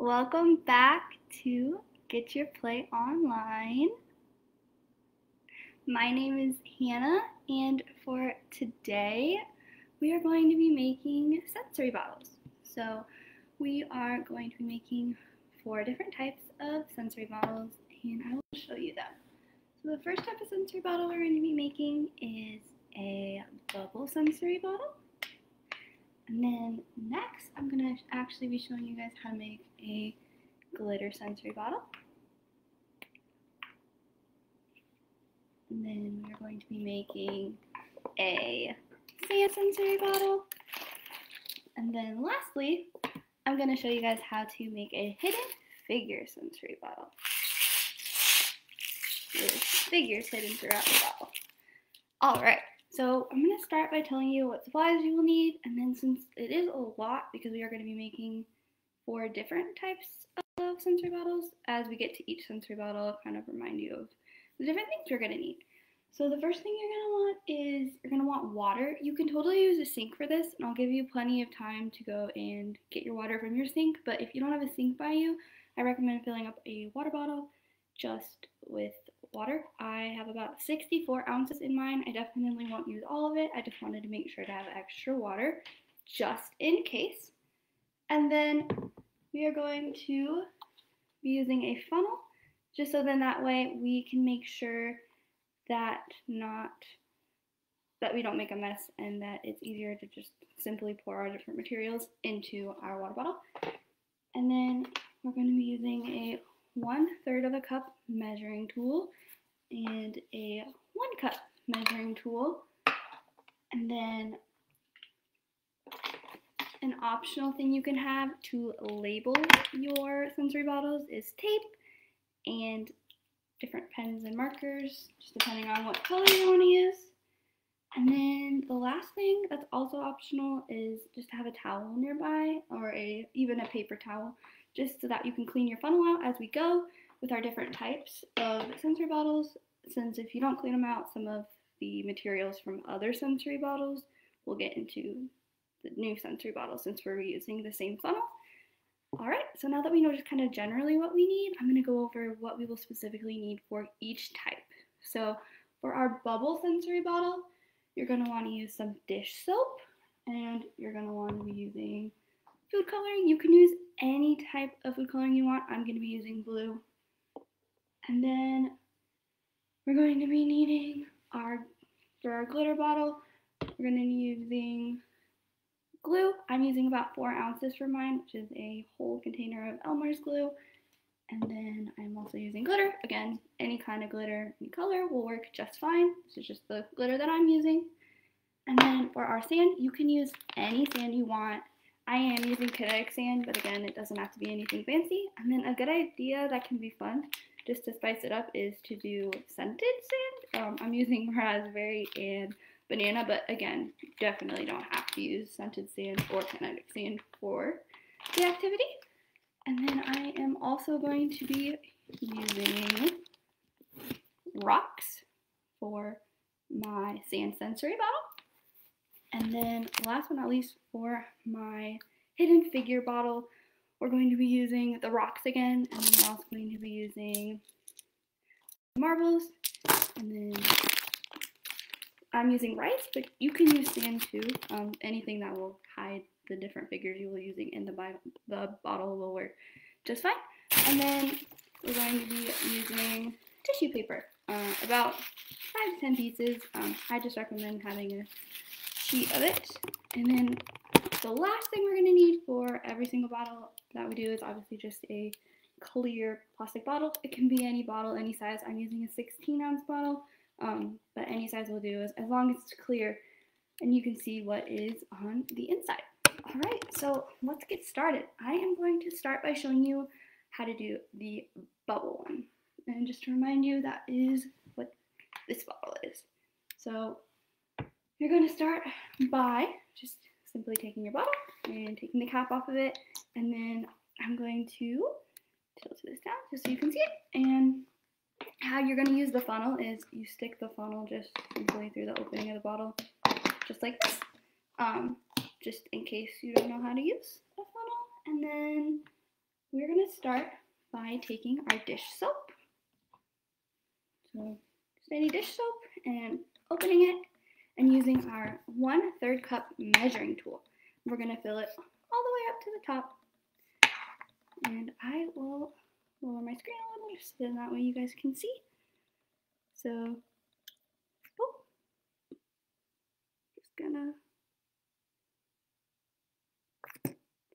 Welcome back to Get Your Play Online. My name is Hannah, and for today we are going to be making sensory bottles. So we are going to be making 4 different types of sensory bottles, and I will show you them. So the first type of sensory bottle we're going to be making is a bubble sensory bottle. And then next, I'm going to actually be showing you guys how to make a glitter sensory bottle. And then we're going to be making a sand sensory bottle. And then lastly, I'm going to show you guys how to make a hidden figure sensory bottle. There's figures hidden throughout the bottle. Alright. So I'm going to start by telling you what supplies you will need, and then since it is a lot because we are going to be making 4 different types of sensory bottles, as we get to each sensory bottle, I'll kind of remind you of the different things you're going to need. So the first thing you're going to want is you're going to want water. You can totally use a sink for this, and I'll give you plenty of time to go and get your water from your sink, but if you don't have a sink by you, I recommend filling up a water bottle just with water. I have about 64 ounces in mine. I definitely won't use all of it. I just wanted to make sure to have extra water just in case. And then we are going to be using a funnel just so then that way we can make sure that we don't make a mess and that it's easier to just simply pour our different materials into our water bottle. And then we're going to be using a 1/3 of a cup measuring tool and a 1 cup measuring tool. And then an optional thing you can have to label your sensory bottles is tape and different pens and markers, just depending on what color you want to use. And then the last thing that's also optional is just to have a towel nearby, or even a paper towel, just so that you can clean your funnel out as we go with our different types of sensory bottles, since if you don't clean them out, some of the materials from other sensory bottles will get into the new sensory bottle since we're reusing the same funnel. Alright, so now that we know just kind of generally what we need, I'm going to go over what we will specifically need for each type. So for our bubble sensory bottle, you're going to want to use some dish soap, and you're going to want to be using food coloring. You can use any type of food coloring you want. I'm going to be using blue. And then we're going to be needing for our glitter bottle, we're going to be using glue. I'm using about 4 ounces for mine, which is a whole container of Elmer's glue. And then I'm also using glitter. Again, any kind of glitter, any color will work just fine. This is just the glitter that I'm using. And then for our sand, you can use any sand you want. I am using kinetic sand, but again, it doesn't have to be anything fancy. And then a good idea that can be fun, just to spice it up, is to do scented sand. I'm using raspberry and banana, but again, definitely don't have to use scented sand or kinetic sand for the activity. And then I am also going to be using rocks for my sand sensory bottle. And then last but not least, for my hidden figure bottle, we're going to be using the rocks again, and then we're also going to be using marbles, and then I'm using rice, but you can use sand too. Anything that will hide the different figures you will be using in the bottle will work just fine. And then we're going to be using tissue paper, about 5 to 10 pieces. I just recommend having a sheet of it. And then the last thing we're going to need for every single bottle that we do is obviously just a clear plastic bottle. It can be any bottle, any size. I'm using a 16-ounce bottle, but any size will do, as long as it's clear and you can see what is on the inside. Alright, so let's get started. I am going to start by showing you how to do the bubble one. And just to remind you, that is what this bottle is. So you're going to start by just simply taking your bottle and taking the cap off of it, and then I'm going to tilt this down just so you can see it. And how you're going to use the funnel is you stick the funnel just simply through the opening of the bottle, just like this, just in case you don't know how to use a funnel. And then we're going to start by taking our dish soap. So just any dish soap and opening it and using our 1/3 cup measuring tool. We're going to fill it all the way up to the top. And I will lower my screen a little just so that way you guys can see. So, just gonna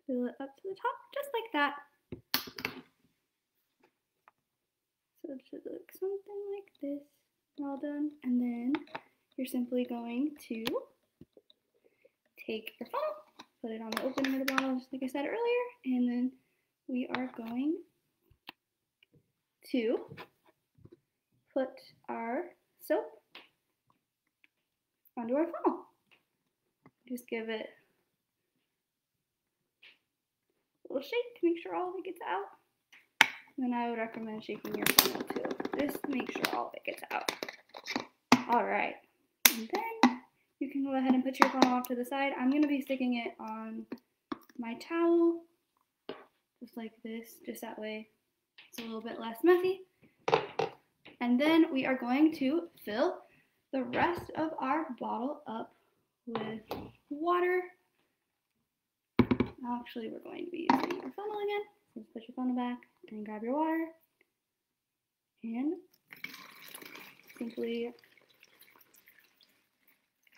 fill it up to the top, just like that. So it should look something like this, all done. And then you're simply going to take your funnel, put it on the opening of the bottle, just like I said earlier, and then we are going to put our soap onto our funnel. Just give it a little shake to make sure all of it gets out. And then I would recommend shaking your funnel too, just to make sure all of it gets out. Alright, and then you can go ahead and put your funnel off to the side. I'm going to be sticking it on my towel, just like this, just that way it's a little bit less messy. And then we are going to fill the rest of our bottle up with water. Actually, we're going to be using our funnel again. So just put your funnel back and grab your water and simply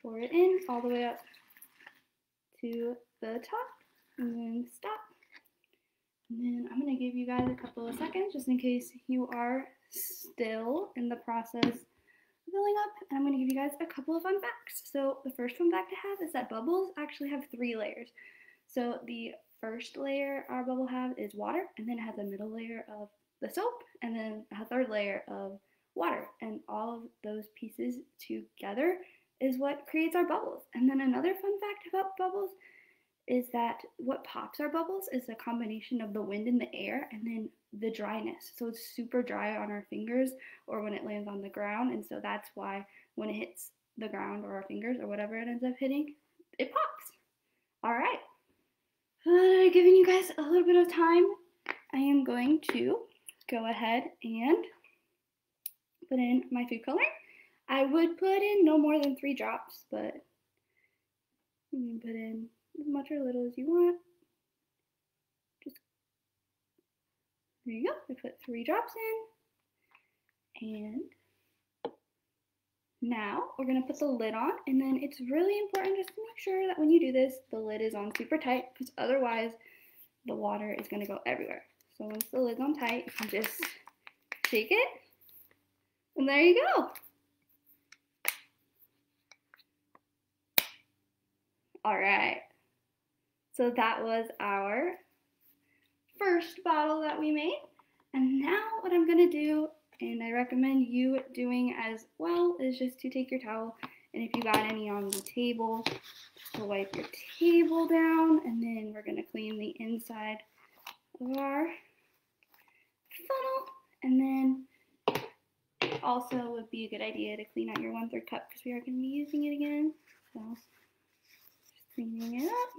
pour it in all the way up to the top and then stop. And then I'm going to give you guys a couple of seconds just in case you are still in the process of filling up, and I'm going to give you guys a couple of fun facts. So the first fun fact I have is that bubbles actually have 3 layers. So the first layer our bubble have is water, and then it has a middle layer of the soap, and then a 3rd layer of water, and all of those pieces together is what creates our bubbles. And then another fun fact about bubbles is that what pops our bubbles is a combination of the wind in the air and then the dryness. So it's super dry on our fingers or when it lands on the ground, and so that's why when it hits the ground or our fingers or whatever it ends up hitting, it pops. All right. Giving you guys a little bit of time, I am going to go ahead and put in my food coloring. I would put in no more than 3 drops, but you can put in as much or little as you want. Just there you go. I put 3 drops in, and now we're gonna put the lid on, and then it's really important just to make sure that when you do this, the lid is on super tight, because otherwise the water is gonna go everywhere. So once the lid's on tight, you can just shake it, and there you go. All right. So that was our first bottle that we made. And now what I'm going to do, and I recommend you doing as well, is just to take your towel, and if you got any on the table, just to wipe your table down, and then we're going to clean the inside of our funnel. And then it also would be a good idea to clean out your 1/3 cup because we are going to be using it again. So just cleaning it up.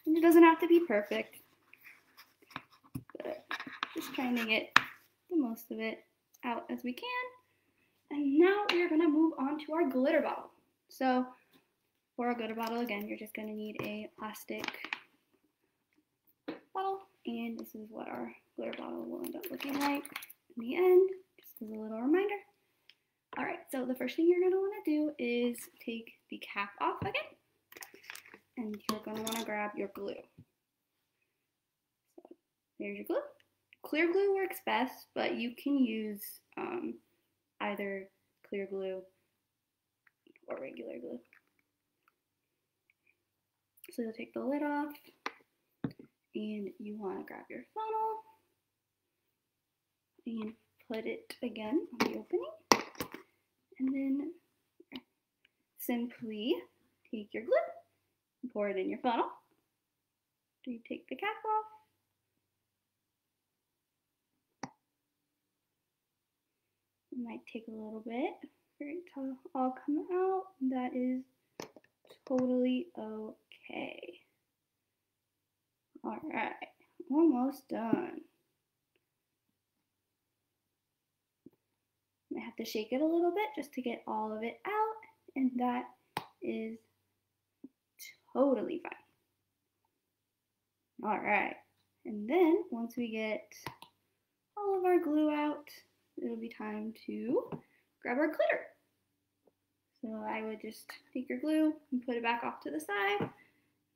And it doesn't have to be perfect, but just trying to get the most of it out as we can. And now we're going to move on to our glitter bottle. So for a glitter bottle, again, you're just going to need a plastic bottle, and this is what our glitter bottle will end up looking like in the end, just as a little reminder. All right, so the first thing you're going to want to do is take the cap off again. And you're going to want to grab your glue. So there's your glue. Clear glue works best, but you can use either clear glue or regular glue. So you'll take the lid off, and you want to grab your funnel and put it again on the opening. And then simply take your glue, pour it in your funnel. Do you take the cap off? It might take a little bit for it to all come out. That is totally okay. All right. almost done. I have to shake it a little bit just to get all of it out, and that is totally fine. All right, and then once we get all of our glue out, it'll be time to grab our glitter. So I would just take your glue and put it back off to the side, and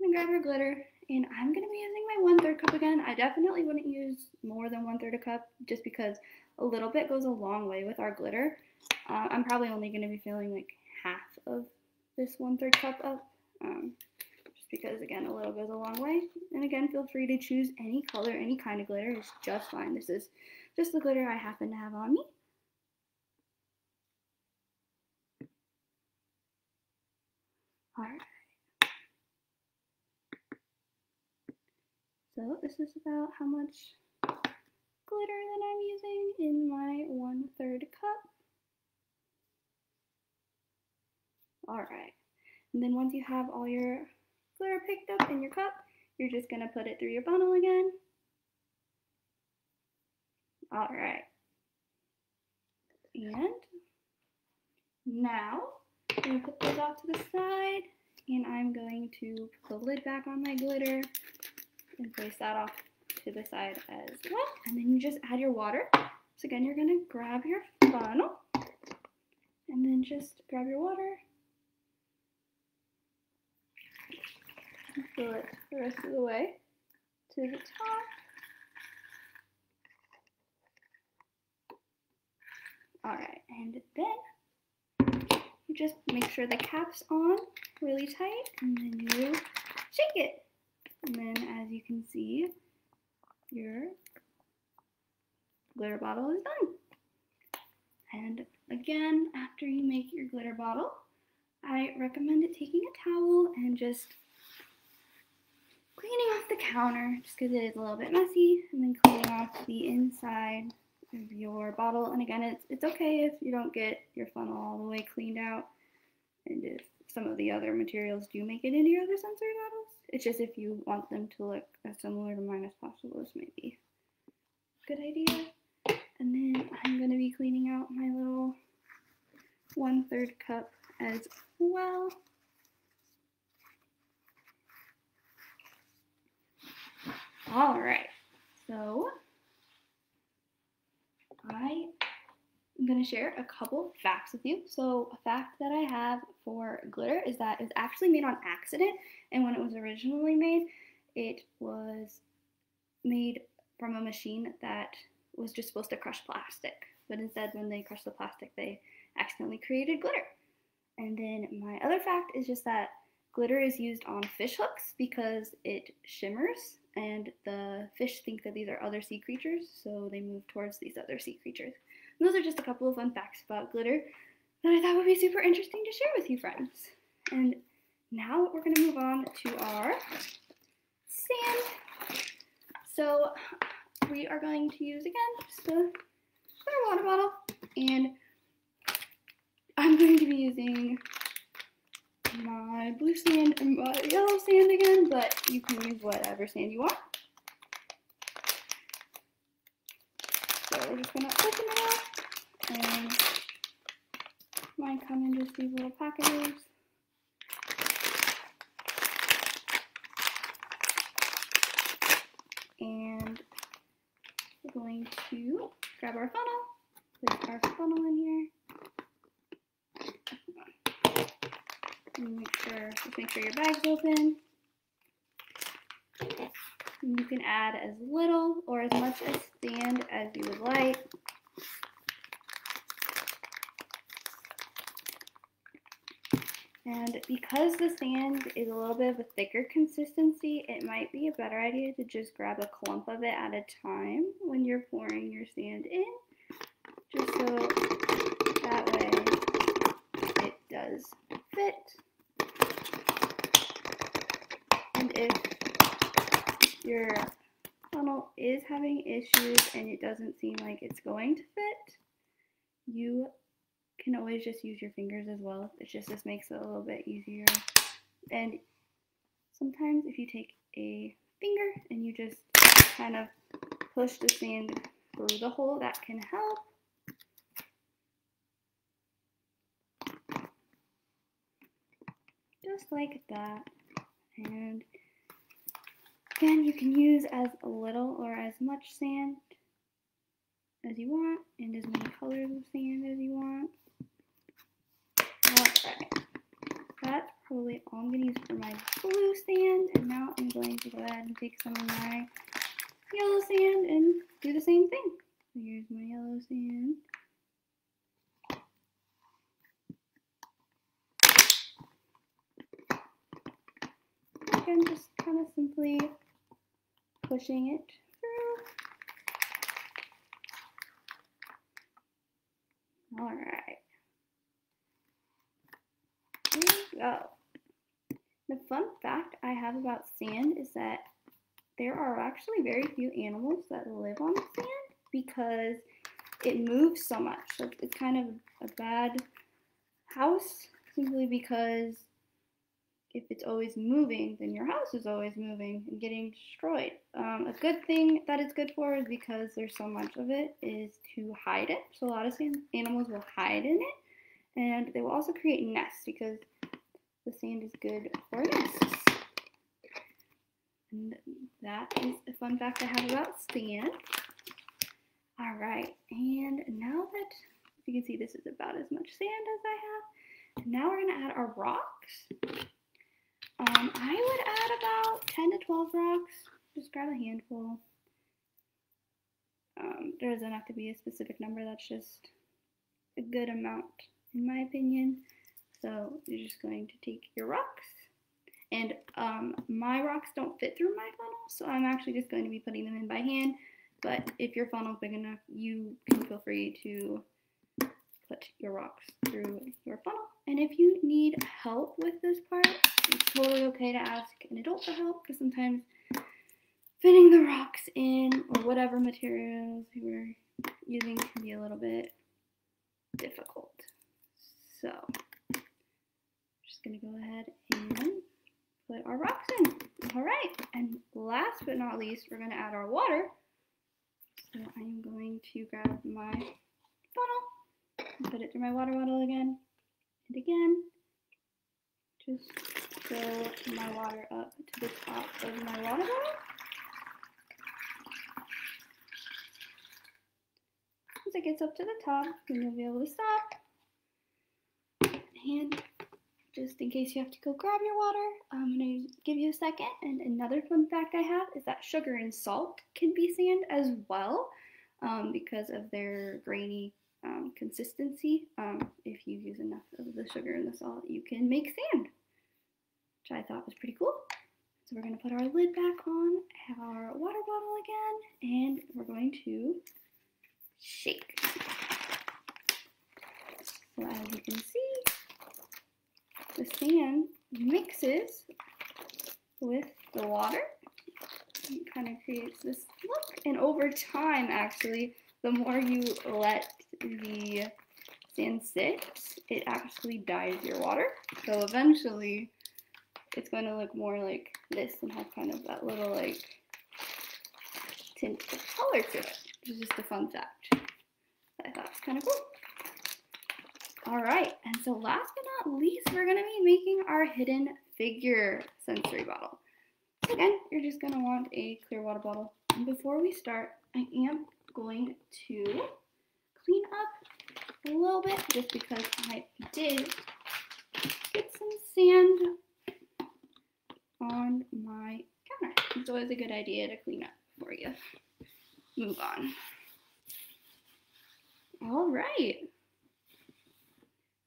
then grab your glitter. And I'm going to be using my 1/3 cup again. I definitely wouldn't use more than 1/3 cup just because a little bit goes a long way with our glitter. I'm probably only going to be filling like half of this 1/3 cup up. Just because, again, a little goes a long way. And again, feel free to choose any color, any kind of glitter. It's just fine. This is just the glitter I happen to have on me. All right. So this is about how much glitter that I'm using in my 1/3 cup. All right. And then once you have all your glitter picked up in your cup, you're just going to put it through your funnel again. All right. And now I'm going to put those off to the side, and I'm going to put the lid back on my glitter and place that off to the side as well. And then you just add your water. So again, you're going to grab your funnel and then just grab your water. Fill it the rest of the way to the top. Alright, and then you just make sure the cap's on really tight, and then you shake it. And then as you can see, your glitter bottle is done. And again, after you make your glitter bottle, I recommend taking a towel and just cleaning off the counter, just because it is a little bit messy, and then cleaning off the inside of your bottle. And again, it's okay if you don't get your funnel all the way cleaned out, and if some of the other materials do make it into your other sensory bottles. It's just if you want them to look as similar to mine as possible, this may be a good idea. And then I'm going to be cleaning out my little 1/3 cup as well. All right, so I am going to share a couple facts with you. So a fact that I have for glitter is that it's actually made on accident, and when it was originally made, it was made from a machine that was just supposed to crush plastic. But instead, when they crushed the plastic, they accidentally created glitter. And then my other fact is just that glitter is used on fish hooks because it shimmers, and the fish think that these are other sea creatures, so they move towards these other sea creatures. And those are just a couple of fun facts about glitter that I thought would be super interesting to share with you, friends. And now we're going to move on to our sand. So we are going to use, again, just a clear water bottle, and I'm going to be using my blue sand and my yellow sand again, but you can use whatever sand you want. So we're just going to open it up, and mine come in just these little packages. And we're going to grab our funnel, place our funnel in here. And just make sure your bag's open. And you can add as little or as much as sand as you would like. And because the sand is a little bit of a thicker consistency, it might be a better idea to just grab a clump of it at a time when you're pouring your sand in, just so that way it does fit. And if your funnel is having issues and it doesn't seem like it's going to fit, you can always just use your fingers as well. It's just, this makes it a little bit easier. And sometimes if you take a finger and you just kind of push the sand through the hole, that can help. Just like that. And again, you can use as little or as much sand as you want, and as many colors of sand as you want. Alright, that's probably all I'm going to use for my blue sand, and now I'm going to go ahead and take some of my yellow sand and do the same thing. So here's my yellow sand. Again, just kind of simply pushing it through. Alright. There we go. The fun fact I have about sand is that there are actually very few animals that live on sand because it moves so much. So it's kind of a bad house simply because if it's always moving, then your house is always moving and getting destroyed. A good thing that it's good for is because there's so much of it is to hide it. So a lot of animals will hide in it, and they will also create nests because the sand is good for nests. And that is a fun fact I have about sand. All right, and now that you can see, this is about as much sand as I have. And now we're gonna add our rocks. I would add about 10 to 12 rocks. Just grab a handful. There doesn't have to be a specific number. That's just a good amount, in my opinion. So you're just going to take your rocks. And my rocks don't fit through my funnel, so I'm actually just going to be putting them in by hand. But if your funnel is big enough, you can feel free to put your rocks through your funnel. And if you need help with this part, it's totally okay to ask an adult for help, because sometimes fitting the rocks in or whatever materials you're using can be a little bit difficult. So just gonna go ahead and put our rocks in. All right, and last but not least, we're gonna add our water. So I'm going to grab my funnel and put it through my water bottle again and again. Just fill my water up to the top of my water bottle. Once it gets up to the top, then you'll be able to stop. And just in case you have to go grab your water, I'm going to give you a second. And another fun fact I have is that sugar and salt can be sand as well because of their grainy consistency. If you use enough of the sugar and the salt, you can make sand, which I thought was pretty cool. So we're going to put our lid back on our water bottle again, and we're going to shake. So as you can see, the sand mixes with the water. It kind of creates this look, and over time, actually, the more you let the sand sit, it actually dyes your water. So eventually, it's going to look more like this and have kind of that little like tint of color to it, which is just a fun fact that I thought was kind of cool. Alright, and so last but not least, we're going to be making our hidden figure sensory bottle. So again, you're just going to want a clear water bottle. And before we start, I am going to clean up a little bit just because I did get some sand on my counter. It's always a good idea to clean up before you move on. Alright.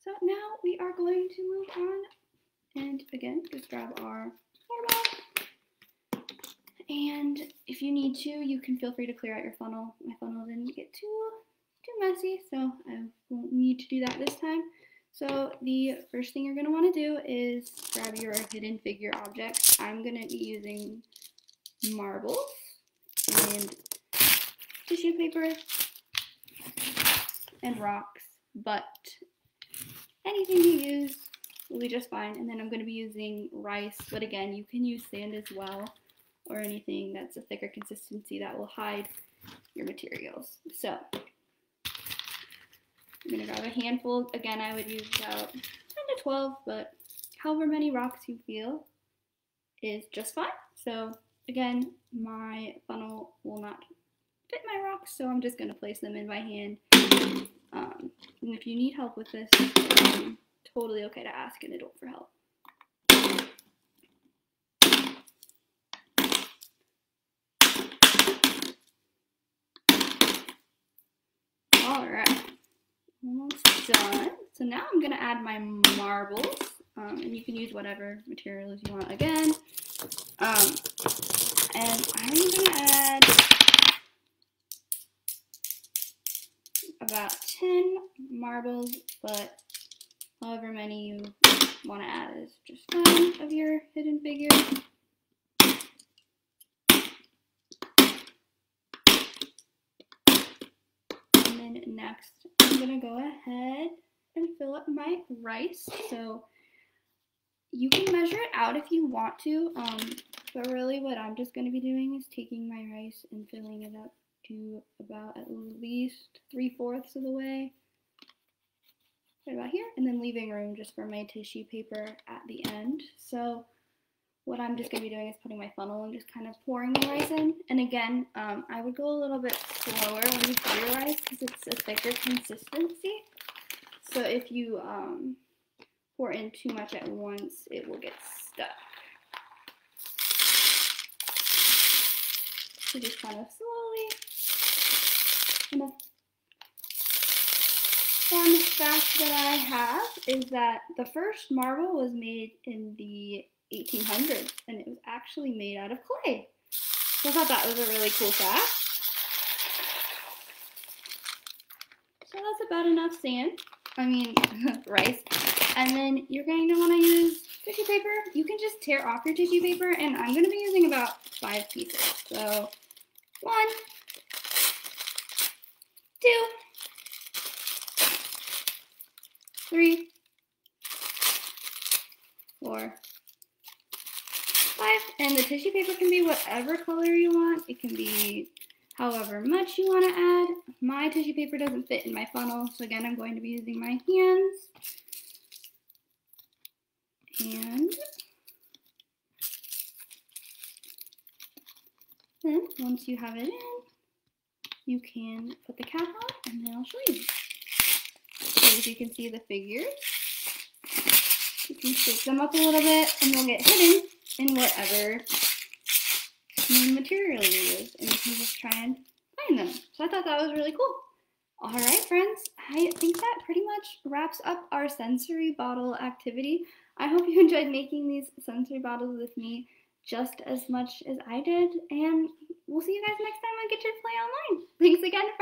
So now we are going to move on, and again, just grab our water bottle. And if you need to, you can feel free to clear out your funnel. My funnel didn't get too messy, so I won't need to do that this time. So the first thing you're going to want to do is grab your hidden figure object. I'm going to be using marbles and tissue paper and rocks, but anything you use will be just fine. And then I'm going to be using rice, but again, you can use sand as well. or anything that's a thicker consistency that will hide your materials. So I'm gonna grab a handful. Again, I would use about 10 to 12, but however many rocks you feel is just fine. So again, my funnel will not fit my rocks, so I'm just gonna place them in by hand. And if you need help with this, totally okay to ask an adult for help. All right, almost done. So now I'm gonna add my marbles, and you can use whatever materials you want again. And I'm gonna add about 10 marbles, but however many you want to add is just fine of your hidden figure. And then next, I'm gonna go ahead and fill up my rice. So you can measure it out if you want to, but really what I'm just gonna be doing is taking my rice and filling it up to about at least 3/4 of the way, right about here, and then leaving room just for my tissue paper at the end. So what I'm just going to be doing is putting my funnel and just kind of pouring the rice in. And again, I would go a little bit slower when you pour your rice because it's a thicker consistency. So if you pour in too much at once, it will get stuck. So just kind of slowly. And a fun fact that I have is that the first marble was made in the 1800s, and it was actually made out of clay. So I thought that was a really cool fact. So that's about enough rice. And then you're going to want to use tissue paper. You can just tear off your tissue paper, and I'm going to be using about 5 pieces. So 1, 2, 3, 4, 5, and the tissue paper can be whatever color you want. It can be however much you want to add. My tissue paper doesn't fit in my funnel, so again, I'm going to be using my hands. And then once you have it in, you can put the cap on, and then I'll show you. So as you can see the figures, you can shake them up a little bit, and they'll get hidden in whatever material you use, and you can just try and find them. So I thought that was really cool. All right, friends, I think that pretty much wraps up our sensory bottle activity. I hope you enjoyed making these sensory bottles with me just as much as I did, and we'll see you guys next time on Get Your Play Online. Thanks again